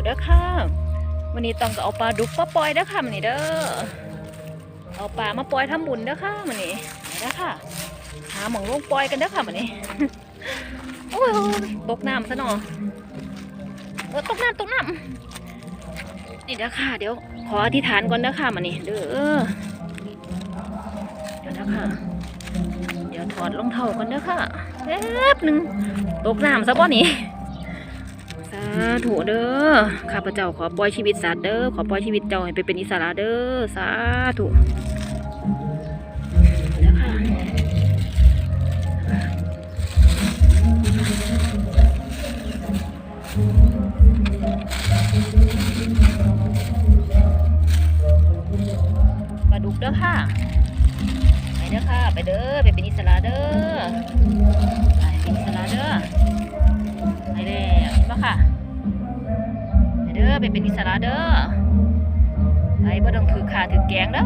เด้อค่ะวันนี้ต้องก็เอาปลาดุกมาปล่อยเด้อค่ะวันนี้เด้อเอาปลามาปล่อยทำบุญเด้อค่ะวันนี้เด้อค่ะหาหมองลงปล่อยกันเด้อค่ะวันนี้ โอ้ยตกน้ำซะหน่อตกน้ำนี่เด้อค่ะเดี๋ยวขออธิษฐานก่อนเด้อค่ะวันนี้เด้อเดี๋ยวนะคะเดี๋ยวถอดรองเท้าก่อนเด้อค่ะแป๊บหนึ่งตกน้ำซะบ่นี่สาธุเด้อข้าพเจ้าขอปล่อยชีวิตสัตว์เด้อขอปล่อยชีวิตเจ้าให้ไปเป็นอิสระเด้อสาธุเด้อค่ะปลาดุกเด้อค่ะไปเด้อค่ะไปเด้อไปเป็นอิสระเด้อไปเป็นอิสระเด้อไปแล้วเห็นปะค่ะไปเด้อไปเป็นอิสระเด้อไปบ่ต้องถือขาถือแกงเด้อ